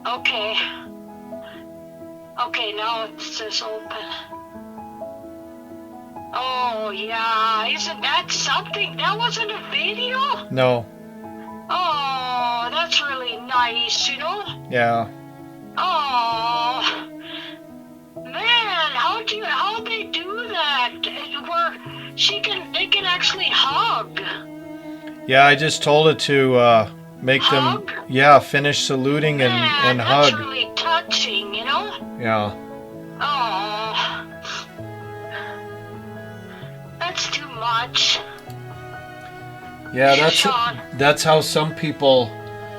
Okay. Okay, now it says open. Oh, yeah. Isn't that something? That wasn't a video? No. Oh, that's really nice, you know? Yeah. Oh, man, how'd they do that? Where they can actually hug. Yeah, I just told it to make them, Hug? yeah, finish saluting and Man, that's hug. really touching, you know? Yeah. Oh, that's too much. Yeah, Sean. that's how some people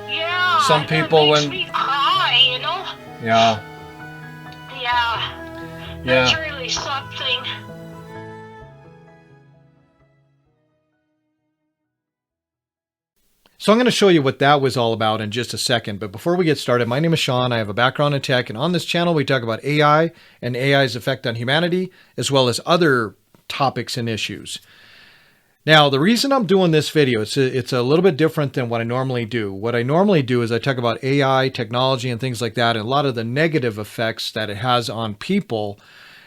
Yeah, that makes when me cry, you know? yeah. Yeah, that's Yeah. really something. So I'm going to show you what that was all about in just a second. But before we get started, my name is Sean. I have a background in tech, and on this channel we talk about AI and AI's effect on humanity, as well as other topics and issues. Now, the reason I'm doing this video, it's a little bit different than what I normally do. What I normally do is I talk about AI, technology, and things like that, and a lot of the negative effects that it has on people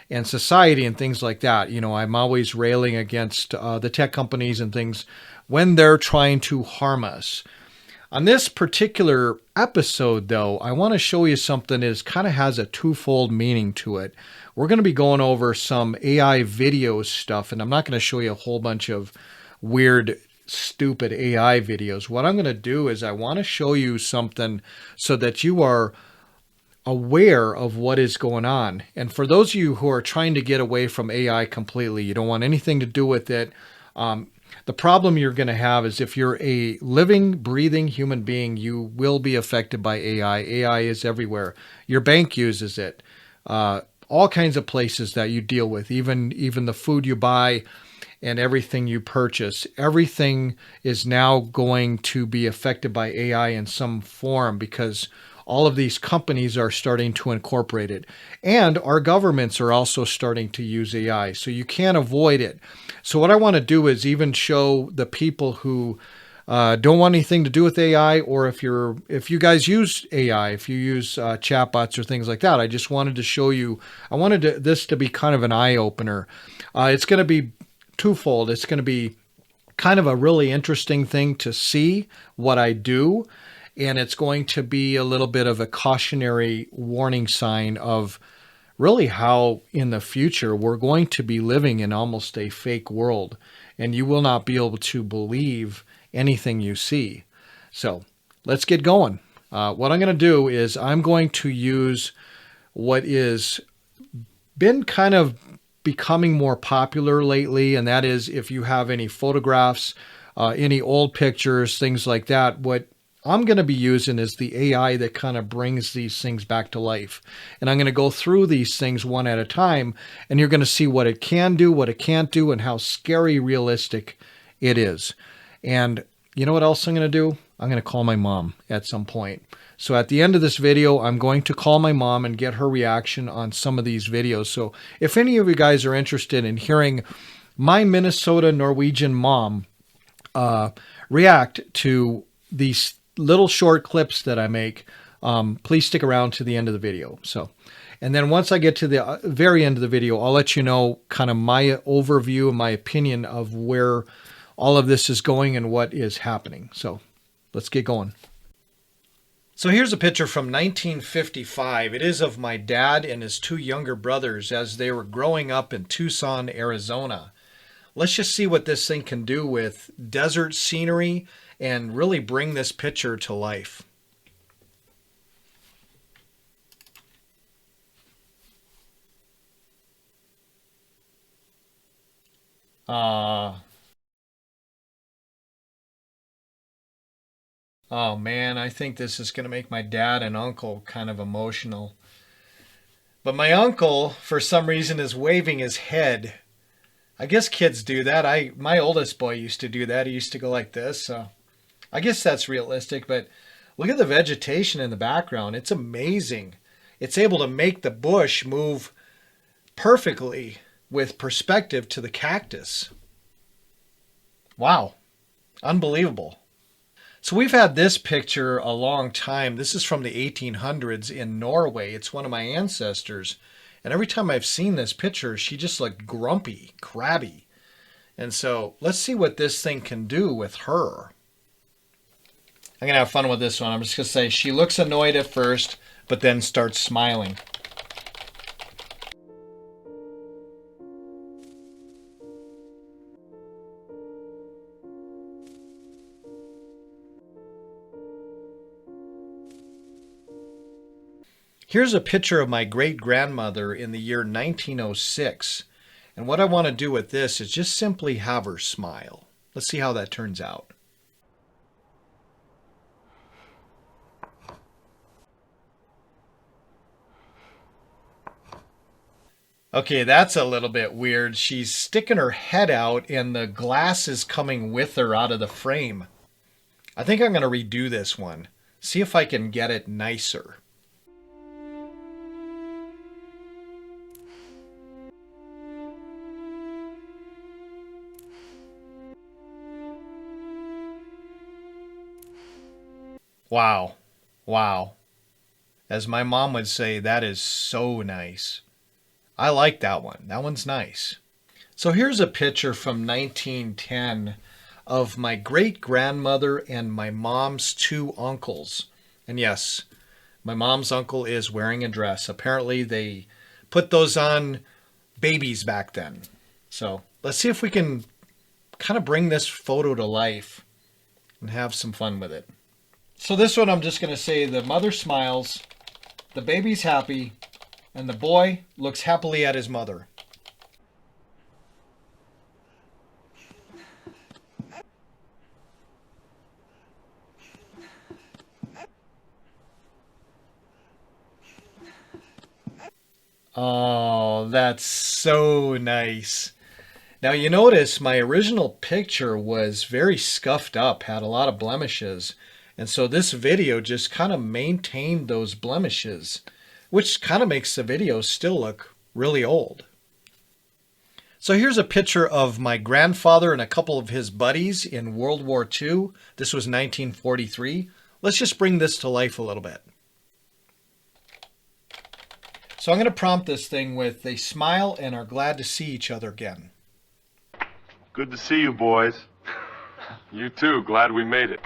and society and things like that. You know, I'm always railing against the tech companies and things when they're trying to harm us. On this particular episode, though, I want to show you something that kind of has a twofold meaning to it. We're going to be going over some AI video stuff, and I'm not going to show you a whole bunch of weird, stupid AI videos. What I'm going to do is I want to show you something so that you are aware of what is going on. And for those of you who are trying to get away from AI completely, you don't want anything to do with it. The problem you're going to have is if you're a living, breathing human being, you will be affected by AI. AI is everywhere. Your bank uses it. All kinds of places that you deal with, even the food you buy and everything you purchase. Everything is now going to be affected by AI in some form because all of these companies are starting to incorporate it. And our governments are also starting to use AI. So you can't avoid it. So what I want to do is even show the people who don't want anything to do with AI, or if you guys use AI, if you use chatbots or things like that, I just wanted to show you. I wanted this to be kind of an eye opener. It's going to be twofold. It's going to be kind of a really interesting thing to see what I do, and it's going to be a little bit of a cautionary warning sign of really how in the future we're going to be living in almost a fake world, and you will not be able to believe anything you see. So let's get going. What I'm going to do is I'm going to use what is been kind of becoming more popular lately, and that is if you have any photographs, any old pictures, things like that. What I'm going to be using is the AI that kind of brings these things back to life. And I'm going to go through these things one at a time, and you're going to see what it can do, what it can't do, and how scary realistic it is. And you know what else I'm going to do? I'm going to call my mom at some point. So at the end of this video, I'm going to call my mom and get her reaction on some of these videos. So if any of you guys are interested in hearing my Minnesota Norwegian mom react to these little short clips that I make, please stick around to the end of the video. So, and then once I get to the very end of the video, I'll let you know kind of my overview and my opinion of where all of this is going and what is happening. So let's get going. So here's a picture from 1955. It is of my dad and his two younger brothers as they were growing up in Tucson, Arizona. Let's just see what this thing can do with desert scenery and really bring this picture to life. Oh man, I think this is going to make my dad and uncle kind of emotional. But my uncle, for some reason, is waving his head. I guess kids do that. My oldest boy used to do that. He used to go like this. So I guess that's realistic. But look at the vegetation in the background. It's amazing. It's able to make the bush move perfectly with perspective to the cactus. Wow. Unbelievable. So we've had this picture a long time. This is from the 1800s in Norway. It's one of my ancestors. And every time I've seen this picture, she just looked grumpy, crabby. And so let's see what this thing can do with her. I'm going to have fun with this one. I'm just going to say she looks annoyed at first, but then starts smiling. Here's a picture of my great-grandmother in the year 1906. And what I want to do with this is just simply have her smile. Let's see how that turns out. Okay, that's a little bit weird. She's sticking her head out and the glass is coming with her out of the frame. I think I'm going to redo this one. See if I can get it nicer. Wow. Wow. As my mom would say, that is so nice. I like that one. That one's nice. So here's a picture from 1910 of my great-grandmother and my mom's two uncles. And yes, my mom's uncle is wearing a dress. Apparently they put those on babies back then. So let's see if we can kind of bring this photo to life and have some fun with it. So this one I'm just going to say the mother smiles, the baby's happy, and the boy looks happily at his mother. Oh, that's so nice. Now you notice my original picture was very scuffed up, had a lot of blemishes. And so this video just kind of maintained those blemishes, which kind of makes the video still look really old. So here's a picture of my grandfather and a couple of his buddies in World War II. This was 1943. Let's just bring this to life a little bit. So I'm going to prompt this thing with they smile and are glad to see each other again. Good to see you, boys. You too, glad we made it.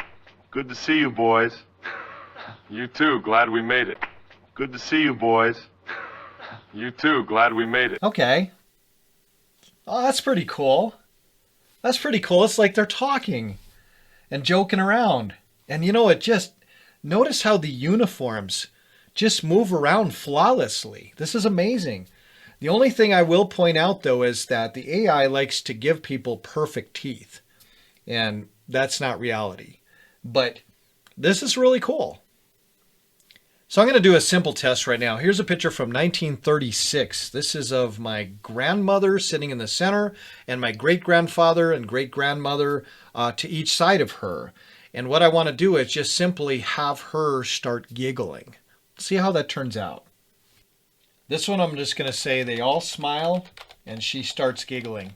Good to see you, boys. You too, glad we made it. Good to see you, boys. You too, glad we made it. Okay. Oh, that's pretty cool. That's pretty cool. It's like they're talking and joking around. And you know, notice how the uniforms just move around flawlessly. This is amazing. The only thing I will point out, though, is that the AI likes to give people perfect teeth. And that's not reality. But this is really cool. So I'm going to do a simple test right now. Here's a picture from 1936. This is of my grandmother sitting in the center and my great-grandfather and great-grandmother to each side of her. And what I want to do is just simply have her start giggling. See how that turns out. This one I'm just going to say they all smile and she starts giggling.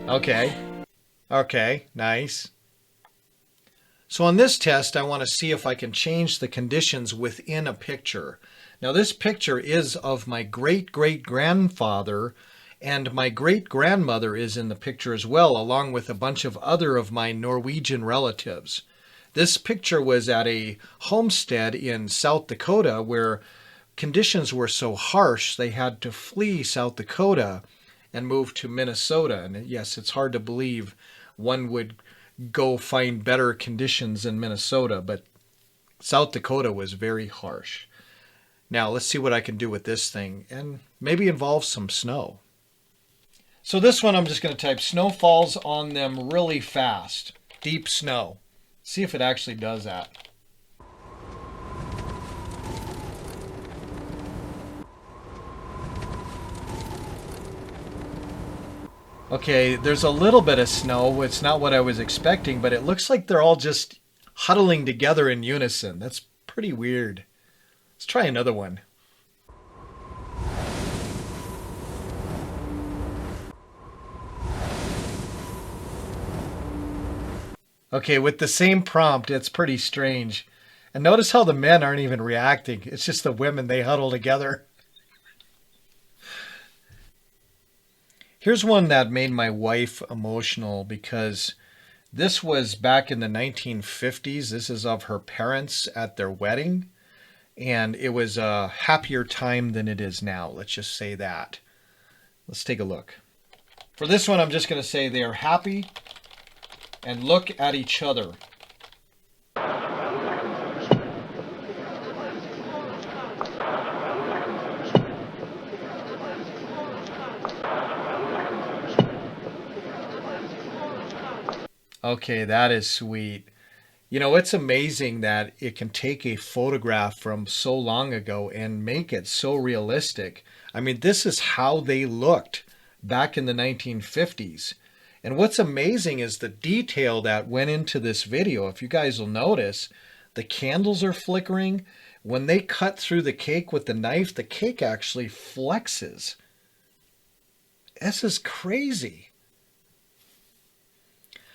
Okay, nice. So on this test, I want to see if I can change the conditions within a picture. Now this picture is of my great-great-grandfather, and my great-grandmother is in the picture as well, along with a bunch of other of my Norwegian relatives. This picture was at a homestead in South Dakota where conditions were so harsh they had to flee South Dakota and move to Minnesota. And yes, it's hard to believe one would go find better conditions in Minnesota, but South Dakota was very harsh. Now let's see what I can do with this thing and maybe involve some snow. So this one I'm just going to type snow falls on them really fast. Deep snow. See if it actually does that. Okay, there's a little bit of snow. It's not what I was expecting, but it looks like they're all just huddling together in unison. That's pretty weird. Let's try another one. Okay, with the same prompt, it's pretty strange. And notice how the men aren't even reacting. It's just the women, they huddle together. Here's one that made my wife emotional because this was back in the 1950s. This is of her parents at their wedding. And it was a happier time than it is now. Let's just say that. Let's take a look. For this one, I'm just going to say they are happy and look at each other. Okay, that is sweet. You know, it's amazing that it can take a photograph from so long ago and make it so realistic. I mean, this is how they looked back in the 1950s. And what's amazing is the detail that went into this video. If you guys will notice, the candles are flickering. When they cut through the cake with the knife, the cake actually flexes. This is crazy.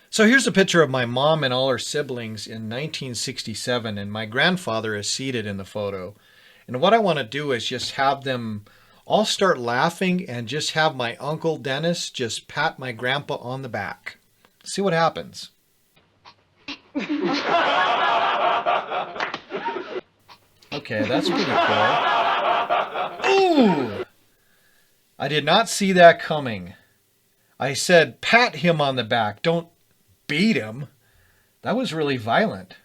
So here's a picture of my mom and all her siblings in 1967, and my grandfather is seated in the photo. And what I want to do is just have them all start laughing and just have my Uncle Dennis just pat my grandpa on the back. See what happens. Okay, that's pretty cool. Ooh! I did not see that coming. I said pat him on the back, don't beat him. That was really violent.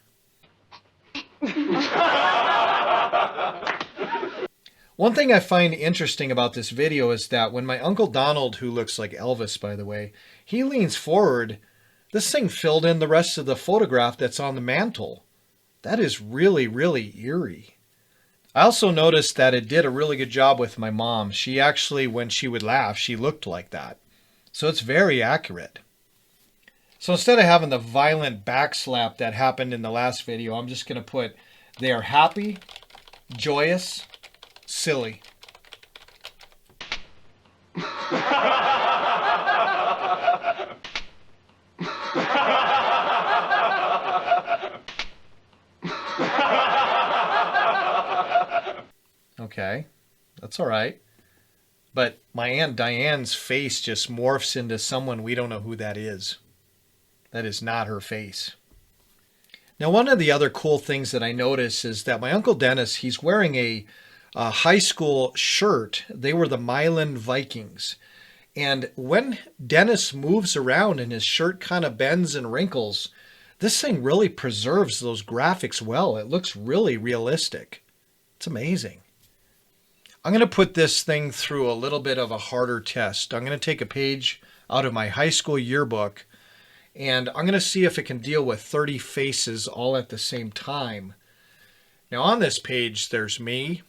One thing I find interesting about this video is that when my Uncle Donald, who looks like Elvis, by the way, he leans forward, this thing filled in the rest of the photograph that's on the mantle. That is really, really eerie. I also noticed that it did a really good job with my mom. She actually, when she would laugh, she looked like that. So it's very accurate. So instead of having the violent backslap that happened in the last video, I'm just going to put, they are happy, joyous, silly. Okay, that's all right. But my Aunt Diane's face just morphs into someone we don't know who that is. That is not her face. Now, one of the other cool things that I notice is that my Uncle Dennis, he's wearing a high school shirt. They were the Milan Vikings. And when Dennis moves around and his shirt kind of bends and wrinkles, this thing really preserves those graphics well. It looks really realistic. It's amazing. I'm going to put this thing through a little bit of a harder test. I'm going to take a page out of my high school yearbook, and I'm going to see if it can deal with 30 faces all at the same time. Now on this page, there's me,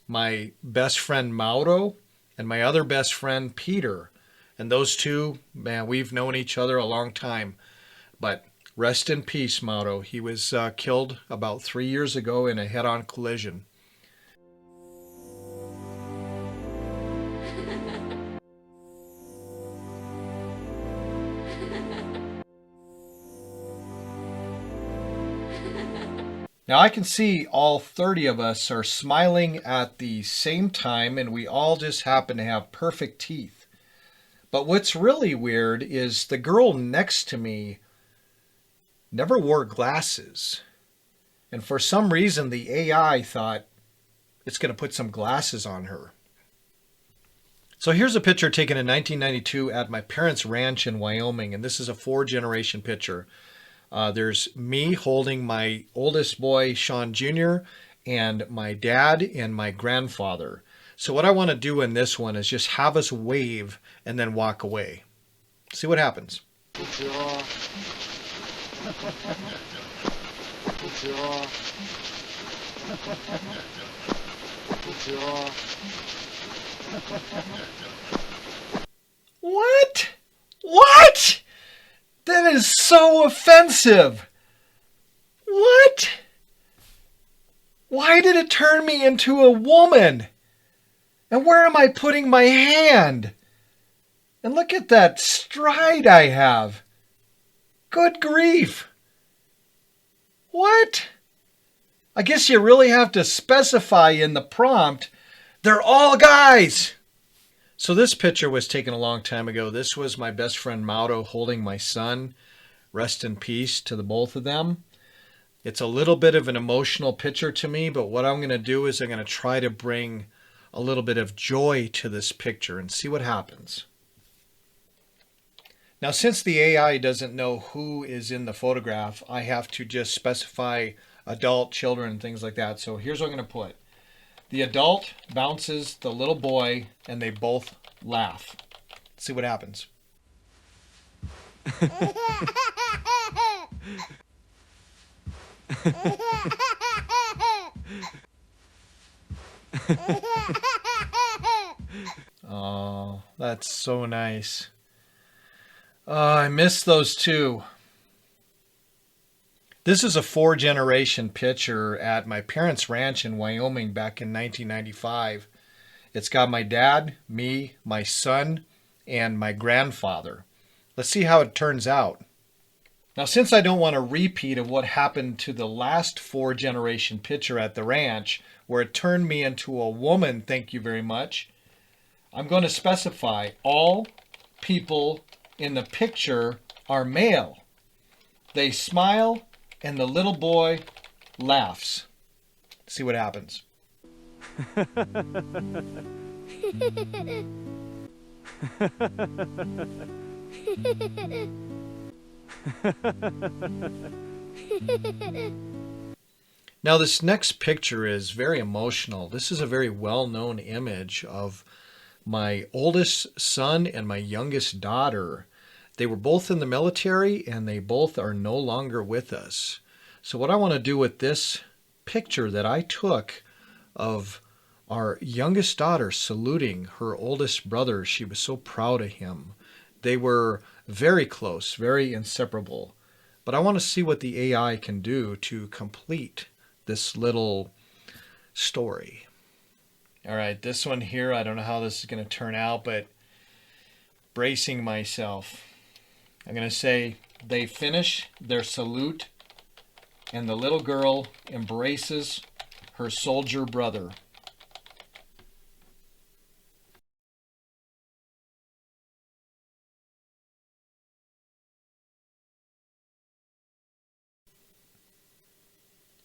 my best friend Mauro, and my other best friend Peter. And those two, man, we've known each other a long time. But rest in peace, Mauro. He was killed about 3 years ago in a head-on collision. Now I can see all 30 of us are smiling at the same time, and we all just happen to have perfect teeth. But what's really weird is the girl next to me never wore glasses. And for some reason, the AI thought it's going to put some glasses on her. So here's a picture taken in 1992 at my parents' ranch in Wyoming, and this is a 4-generation picture. There's me holding my oldest boy, Sean Jr., and my dad and my grandfather. So what I want to do in this one is just have us wave and then walk away. See what happens. What? What? That is so offensive. What? Why did it turn me into a woman? And where am I putting my hand? And look at that stride I have. Good grief. What? I guess you really have to specify in the prompt, they're all guys. So this picture was taken a long time ago. This was my best friend Mauro holding my son. Rest in peace to the both of them. It's a little bit of an emotional picture to me, but what I'm going to do is I'm going to try to bring a little bit of joy to this picture and see what happens. Now, since the AI doesn't know who is in the photograph, I have to just specify adult, children, things like that. So here's what I'm going to put. The adult bounces the little boy, and they both laugh. Let's see what happens. Oh, that's so nice. Oh, I miss those two. This is a 4-generation picture at my parents' ranch in Wyoming back in 1995. It's got my dad, me, my son, and my grandfather. Let's see how it turns out. Now, since I don't want a repeat of what happened to the last 4-generation picture at the ranch, where it turned me into a woman, thank you very much, I'm going to specify all people in the picture are male. They smile and the little boy laughs. See what happens. Now this next picture is very emotional. This is a very well-known image of my oldest son and my youngest daughter. They were both in the military and they both are no longer with us. So what I want to do with this picture that I took of our youngest daughter saluting her oldest brother, she was so proud of him. They were very close, very inseparable. But I want to see what the AI can do to complete this little story. All right, this one here, I don't know how this is going to turn out, but bracing myself. I'm going to say they finish their salute and the little girl embraces her soldier brother.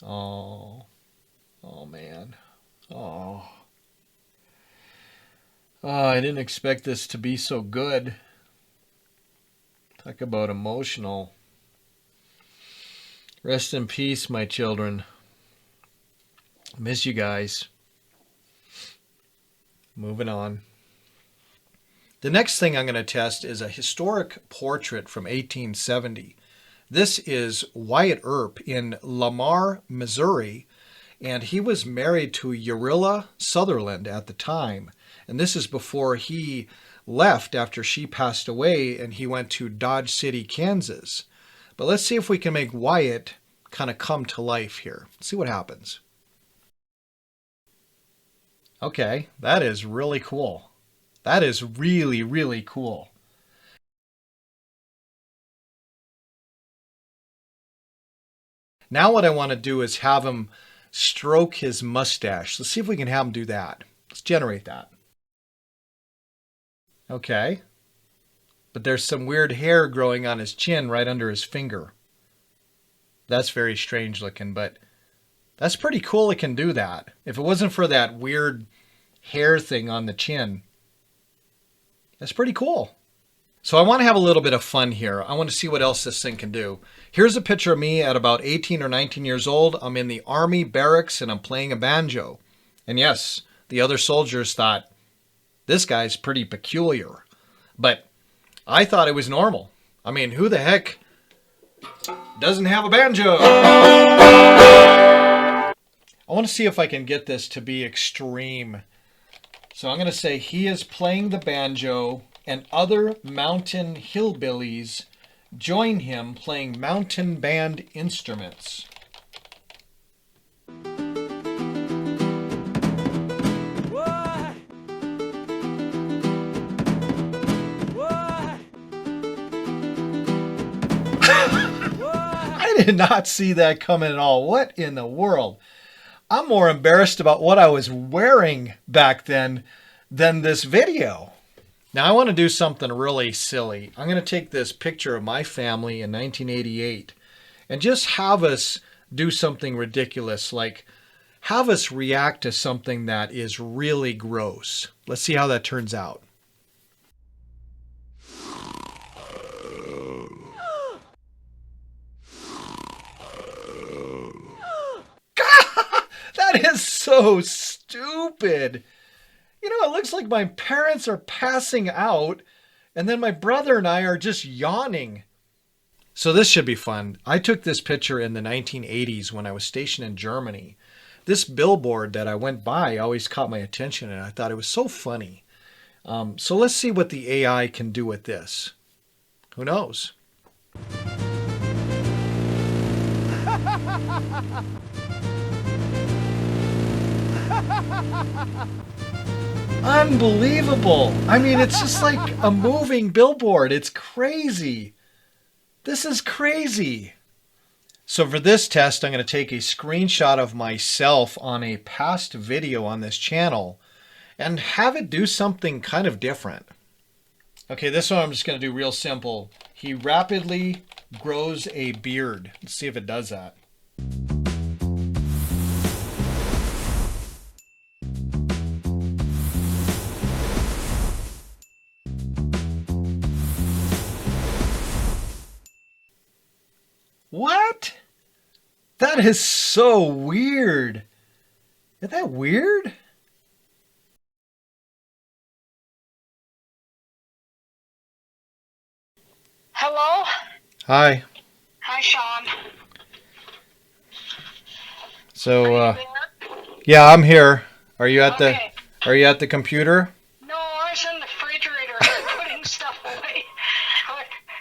Oh, oh man. Oh. Oh, I didn't expect this to be so good. Talk about emotional. Rest in peace, my children. Miss you guys. Moving on. The next thing I'm going to test is a historic portrait from 1870. This is Wyatt Earp in Lamar, Missouri, and he was married to Urilla Sutherland at the time. And this is before he left after she passed away and he went to Dodge City, Kansas. But let's see if we can make Wyatt kind of come to life here. Let's see what happens. Okay, that is really cool. That is really, really cool. Now what I want to do is have him stroke his mustache. Let's see if we can have him do that. Let's generate that. Okay. But there's some weird hair growing on his chin right under his finger. That's very strange looking, but that's pretty cool it can do that. If it wasn't for that weird hair thing on the chin, that's pretty cool. So I want to have a little bit of fun here. I want to see what else this thing can do. Here's a picture of me at about 18 or 19 years old. I'm in the army barracks and I'm playing a banjo. And yes, the other soldiers thought, this guy's pretty peculiar. But I thought it was normal. I mean, who the heck doesn't have a banjo? I want to see if I can get this to be extreme. So I'm going to say he is playing the banjo and other mountain hillbillies join him playing mountain band instruments. I did not see that coming at all. What in the world? I'm more embarrassed about what I was wearing back then than this video. Now I want to do something really silly. I'm going to take this picture of my family in 1988 and just have us do something ridiculous, like have us react to something that is really gross. Let's see how that turns out. That is so stupid. You know, it looks like my parents are passing out, and then my brother and I are just yawning. So this should be fun. I took this picture in the 1980s when I was stationed in Germany. This billboard that I went by always caught my attention, and I thought it was so funny. So let's see what the AI can do with this. Who knows? Unbelievable. I mean, it's just like a moving billboard. It's crazy. This is crazy. So for this test, I'm going to take a screenshot of myself on a past video on this channel and have it do something kind of different. Okay, this one I'm just going to do real simple. He rapidly grows a beard. Let's see if it does that. What? That is so weird. Isn't that weird? Hello? Hi. Hi, Sean. So, Are you there? yeah, I'm here. Are you at Okay. the computer? No, I was in the refrigerator putting stuff away.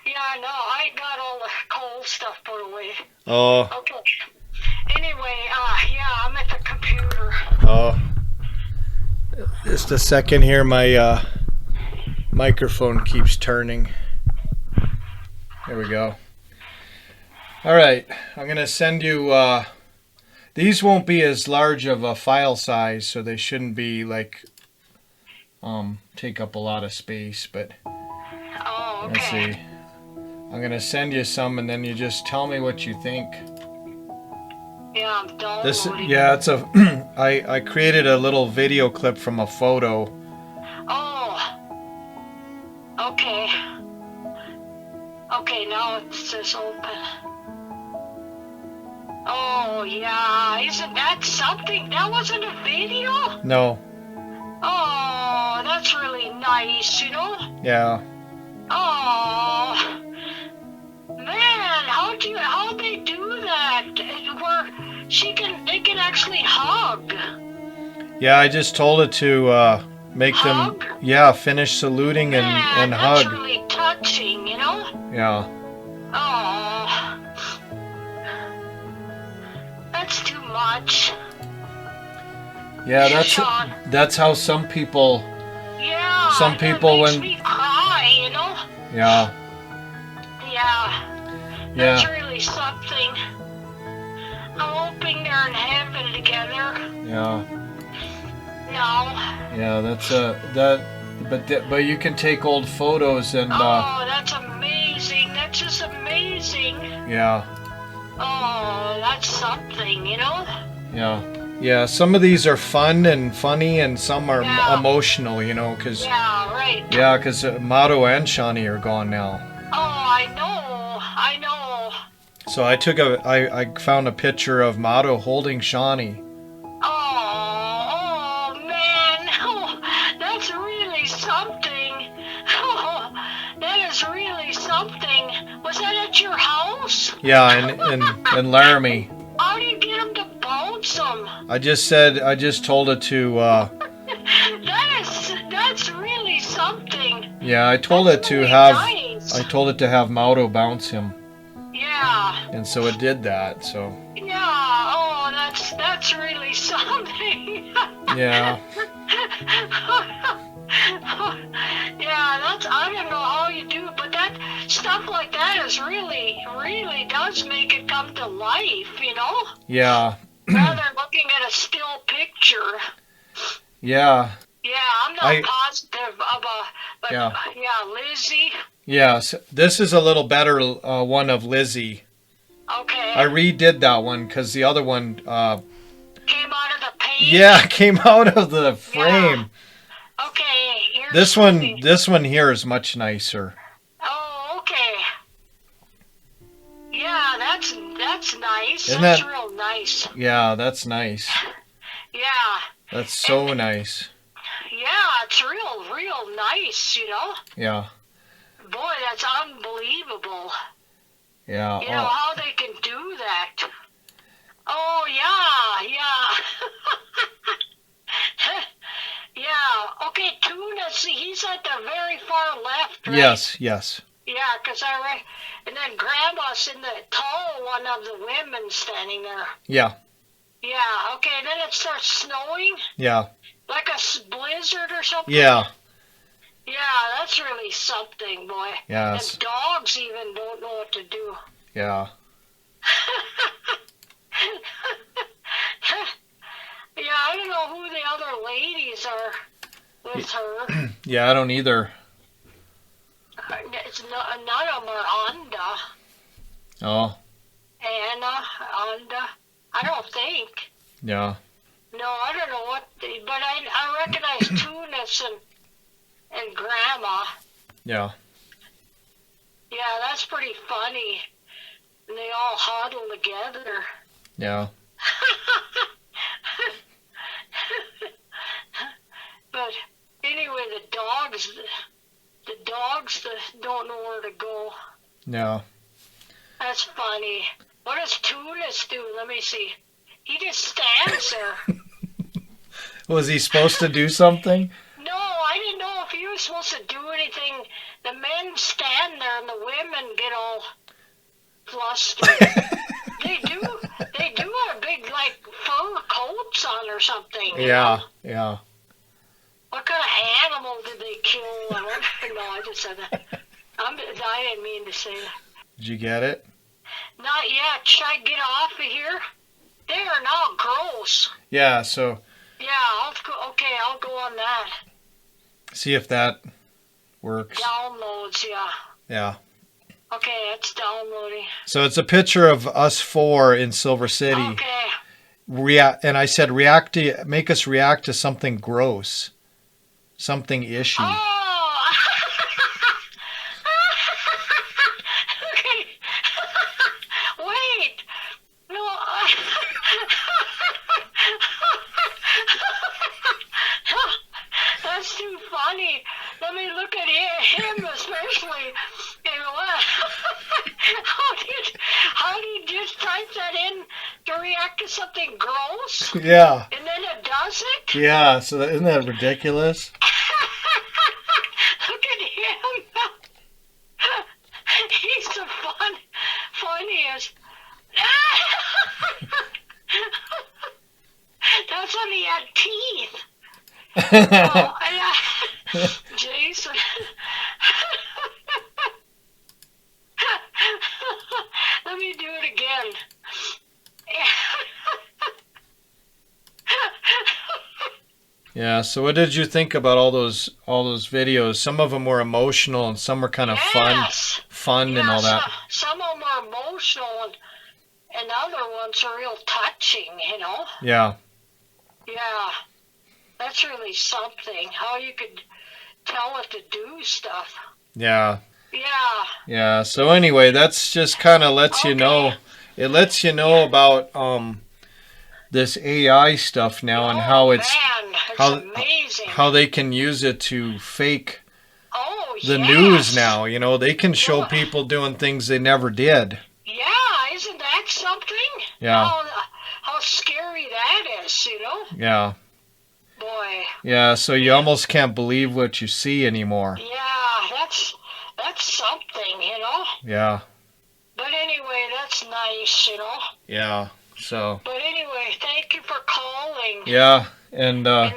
Yeah, no, I got all the cold stuff put away. Oh, Okay. Anyway, yeah, I'm at the computer. oh. Just a second here. My microphone keeps turning. There we go. All right. I'm going to send you... these won't be as large of a file size, so they shouldn't be like... take up a lot of space, but... Oh, okay. Let's see. I'm going to send you some, and then you just tell me what you think. Yeah, I'm downloading. Yeah, it's a... I created a little video clip from a photo. Oh. Okay. Okay, now it says open. Oh, yeah. Isn't that something? That wasn't a video? No. Oh, that's really nice, you know? Yeah. Oh. Man, how'd they do that? Where they can actually hug. Yeah, I just told it to make Hug? them... Yeah, finish saluting Man, and that's hug. really touching, you know? Yeah. Oh. That's too much. Yeah, Sean. that's how some people... Yeah. Some people that makes when... me cry, you know? Yeah. Yeah. Yeah. That's really something. I'm hoping they're in heaven together. Yeah. No. Yeah, that's but you can take old photos and Oh, that's amazing. That's just amazing. yeah. Oh, that's something, you know? Yeah. Yeah, some of these are fun and funny and some are Yeah. emotional, you know, cuz Yeah, right. yeah, cuz Mato and Shawnee are gone now. Oh, I know. So I found a picture of Mato holding Shawnee. Oh, man. Oh, that's really something. Oh, that is really something. Was that at your house? Yeah, in Laramie. How do you get him to bounce them? I just told it to That's really something. yeah, I told That's it to really have nice. I told it to have Mato bounce him. Yeah. And so it did that. So Yeah. Oh, that's really something. yeah. Yeah, I don't know how you do, but stuff like that is really, really does make it come to life, you know? Yeah. Rather than looking at a still picture. Yeah. Yeah, I'm not positive but Yeah. Lizzie. Yes. This is a little better one of Lizzie. Okay. I redid that one because the other one. Came out of the page. Yeah, came out of the frame. Yeah. Okay. Here's This one here is much nicer. Oh, okay. Yeah, that's nice. Isn't That's that real nice. Yeah, that's nice. Yeah. That's so nice. Yeah, it's real nice, you know? Yeah. Boy, that's unbelievable. Yeah. You know how they can do that. Oh, yeah. Yeah. Okay, Tuna, see, he's at the very far left, right? Yes. Yeah, because and then Grandma's in the tall one of the women standing there. Yeah. Yeah, okay, then it starts snowing. Yeah. Like a blizzard or something. Yeah. Yeah, that's really something, boy. Yes. And dogs even don't know what to do. Yeah. Yeah, I don't know who the other ladies are with her. Yeah, I don't either. None of them are Anda. Oh. Anna, Anda. I don't think. Yeah. No, I don't know but I recognize Tunis and Grandma. Yeah. Yeah, that's pretty funny. And they all huddle together. Yeah. But anyway, the dogs don't know where to go. Yeah. That's funny. What does Tunis do? Let me see. He just stands there. Was he supposed to do something? No, I didn't know if he was supposed to do anything. The men stand there and the women get all flustered. They do have big, like, fur coats on or something. Yeah, know? yeah. What kind of animal did they kill? No, I just said that. I didn't mean to say that. Did you get it? Not yet. Should I get off of here? They are now gross. Yeah, so... Yeah, I'll go on that. See if that works. Downloads, yeah. Yeah. Okay, it's downloading. So it's a picture of us four in Silver City. Okay. And I said, make us react to something gross. Something ishy. Oh! Okay. Wait. No. That's too funny. Let me look at him especially. How do you just type that in to react to something gross? Yeah. And then it does it? Yeah, so isn't that ridiculous? Look at him. He's the funniest. That's when he had teeth. Jason. Let me do it again. Yeah, so what did you think about all those videos? Some of them were emotional and some were kind of fun and all that. Some of them are emotional and other ones are real touching, you know? Yeah. Yeah. That's really something. How you could tell it to do stuff. Yeah. Yeah. Yeah, so anyway, that's just kind of lets you know. It lets you know about this AI stuff now and how it's amazing. How they can use it to fake the yes. news now. You know, they can show people doing things they never did. Yeah, isn't that something? Yeah. How scary that is, you know? Yeah. Boy. Yeah, so you almost can't believe what you see anymore. Yeah, that's something, you know? Yeah. But anyway, that's nice, you know? Yeah, so. But anyway, thank you for calling. Yeah, and do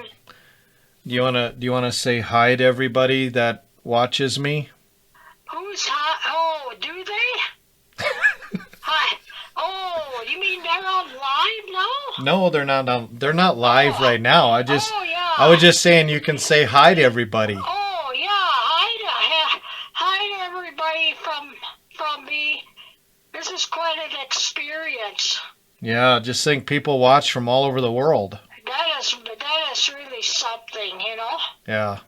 you wanna say hi to everybody that watches me? Who's hi? Oh, No, they're not live Oh, right now. oh I was yeah. just saying you can say hi to everybody. Oh yeah. Hi to everybody from me. This is quite an experience. Yeah, just think people watch from all over the world. That is really something, you know. Yeah,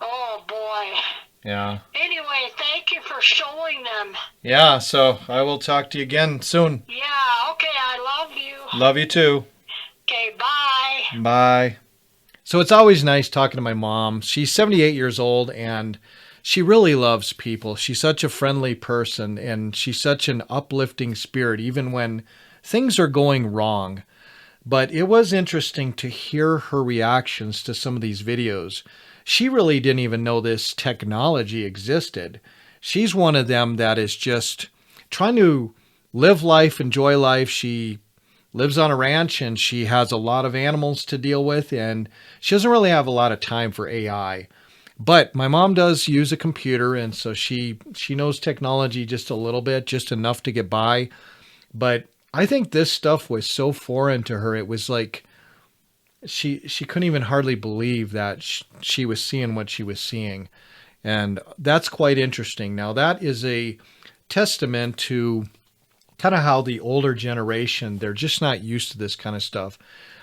Oh boy. yeah. Anyway, thank you for showing them. Yeah, so I will talk to you again soon. Yeah, okay, I love you. Love you too. Okay, bye. Bye. So it's always nice talking to my mom. She's 78 years old and she really loves people. She's such a friendly person and she's such an uplifting spirit, even when things are going wrong. But it was interesting to hear her reactions to some of these videos. She really didn't even know this technology existed. She's one of them that is just trying to live life, enjoy life. She lives on a ranch and she has a lot of animals to deal with, and she doesn't really have a lot of time for AI. But my mom does use a computer, and so she knows technology just a little bit, just enough to get by. But I think this stuff was so foreign to her. It was like she couldn't even hardly believe that she was seeing what she was seeing. And that's quite interesting. Now, that is a testament to kind of how the older generation, they're just not used to this kind of stuff.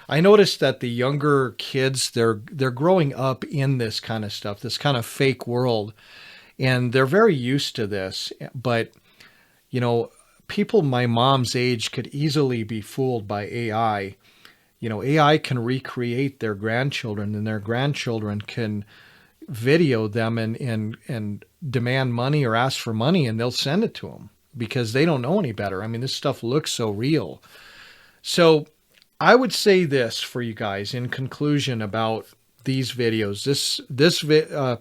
I noticed that the younger kids, they're growing up in this kind of stuff, this kind of fake world, and they're very used to this. But you know, people my mom's age could easily be fooled by AI. You know, AI can recreate their grandchildren, and their grandchildren can video them and demand money or ask for money, and they'll send it to them because they don't know any better. I mean, this stuff looks so real. So I would say this for you guys in conclusion about these videos. This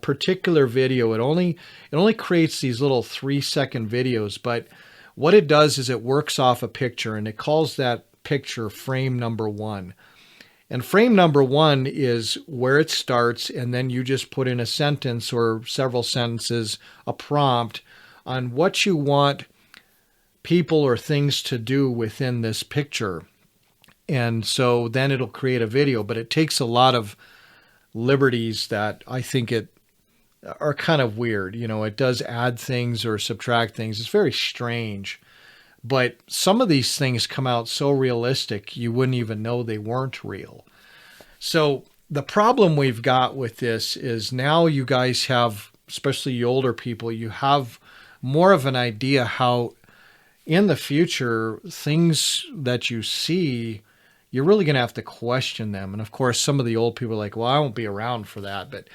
particular video, it only creates these little 3-second videos, but what it does is it works off a picture and it calls that picture frame number one. And frame number one is where it starts, and then you just put in a sentence or several sentences, a prompt on what you want people or things to do within this picture. And so then it'll create a video, but it takes a lot of liberties that I think it are kind of weird. You know, it does add things or subtract things. It's very strange. But some of these things come out so realistic, you wouldn't even know they weren't real. So the problem we've got with this is now you guys have, especially you older people, you have more of an idea how in the future, things that you see, you're really going to have to question them. And of course, some of the old people are like, well, I won't be around for that. But,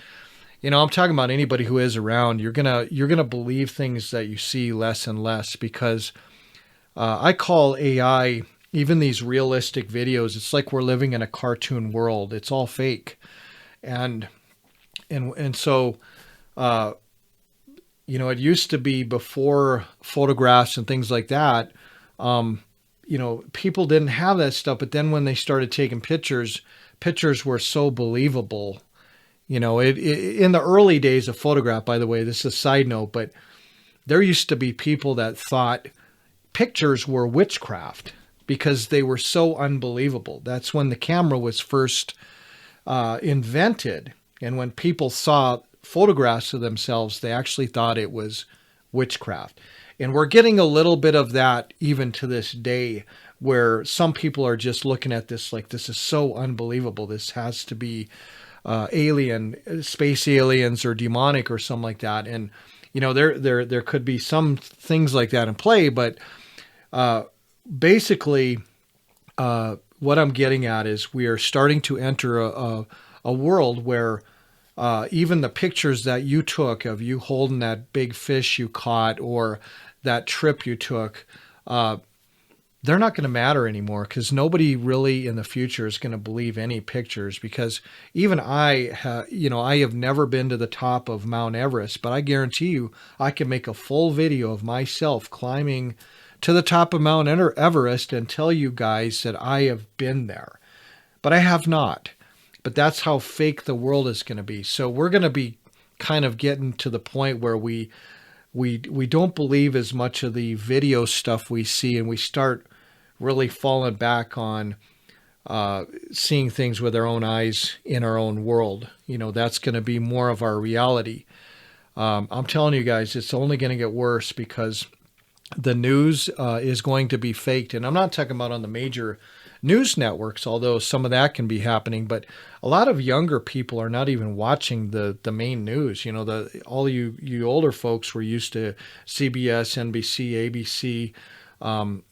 you know, I'm talking about anybody who is around. You're gonna believe things that you see less and less because I call AI, even these realistic videos, it's like we're living in a cartoon world. It's all fake. And so, you know, it used to be before photographs and things like that. You know, people didn't have that stuff. But then when they started taking pictures, pictures were so believable. You know, in the early days of photograph, by the way, this is a side note, but there used to be people that thought pictures were witchcraft because they were so unbelievable. That's when the camera was first invented. And when people saw photographs of themselves, they actually thought it was witchcraft. And we're getting a little bit of that even to this day, where some people are just looking at this like, this is so unbelievable. This has to be alien, space aliens or demonic or something like that. And, you know, there could be some things like that in play, but basically what I'm getting at is we are starting to enter a world where even the pictures that you took of you holding that big fish you caught or that trip you took, they're not going to matter anymore because nobody really in the future is going to believe any pictures. Because even I have never been to the top of Mount Everest, but I guarantee you I can make a full video of myself climbing to the top of Mount Everest and tell you guys that I have been there, but I have not. But that's how fake the world is going to be. So we're going to be kind of getting to the point where we don't believe as much of the video stuff we see, and we start really falling back on seeing things with our own eyes in our own world. That's going to be more of our reality. I'm telling you guys, it's only going to get worse because the news is going to be faked. And I'm not talking about on the major news networks, although some of that can be happening. But a lot of younger people are not even watching the main news. All you older folks were used to CBS, NBC, ABC,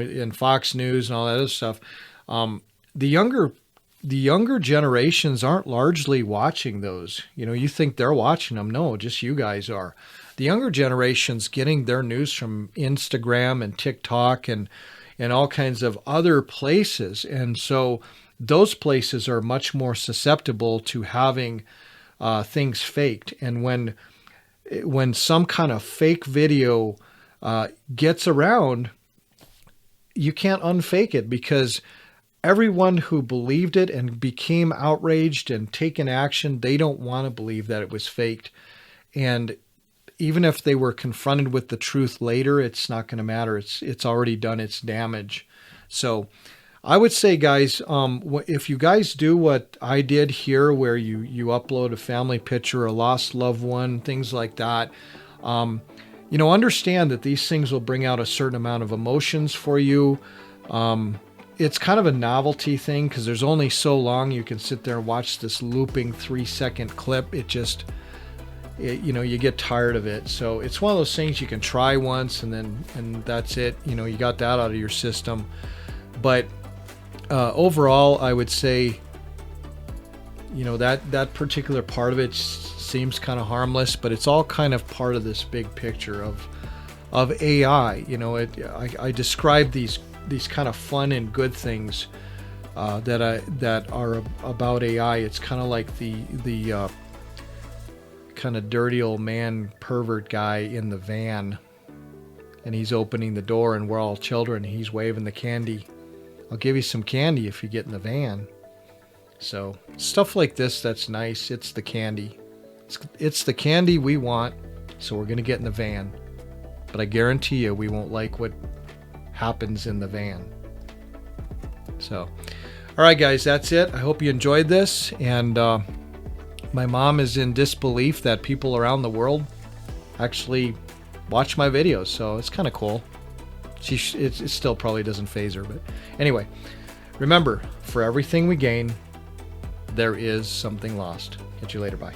and Fox News and all that other stuff. The younger generations aren't largely watching those. You think they're watching them. No, just you guys are. The younger generation's getting their news from Instagram and TikTok and all kinds of other places. And so those places are much more susceptible to having things faked. And when some kind of fake video gets around, you can't unfake it, because everyone who believed it and became outraged and taken action, they don't want to believe that it was faked. And even if they were confronted with the truth later, it's not going to matter. It's already done its damage. So I would say, guys, if you guys do what I did here, where you upload a family picture, a lost loved one, things like that, understand that these things will bring out a certain amount of emotions for you. It's kind of a novelty thing, because there's only so long you can sit there and watch this looping 3-second clip. You get tired of it. So it's one of those things you can try once and that's it. You got that out of your system. But overall, I would say, that particular part of it seems kind of harmless, but it's all kind of part of this big picture of AI. I describe these kind of fun and good things that are about AI. It's kind of like the kind of dirty old man pervert guy in the van, and he's opening the door and we're all children. He's waving the candy. I'll give you some candy if you get in the van. So stuff like this, that's nice. It's the candy. It's the candy we want, so we're going to get in the van. But I guarantee you we won't like what happens in the van. So, all right, guys, that's it. I hope you enjoyed this. And my mom is in disbelief that people around the world actually watch my videos, so it's kind of cool. It still probably doesn't faze her, but anyway, remember, for everything we gain, there is something lost. Catch you later. Bye.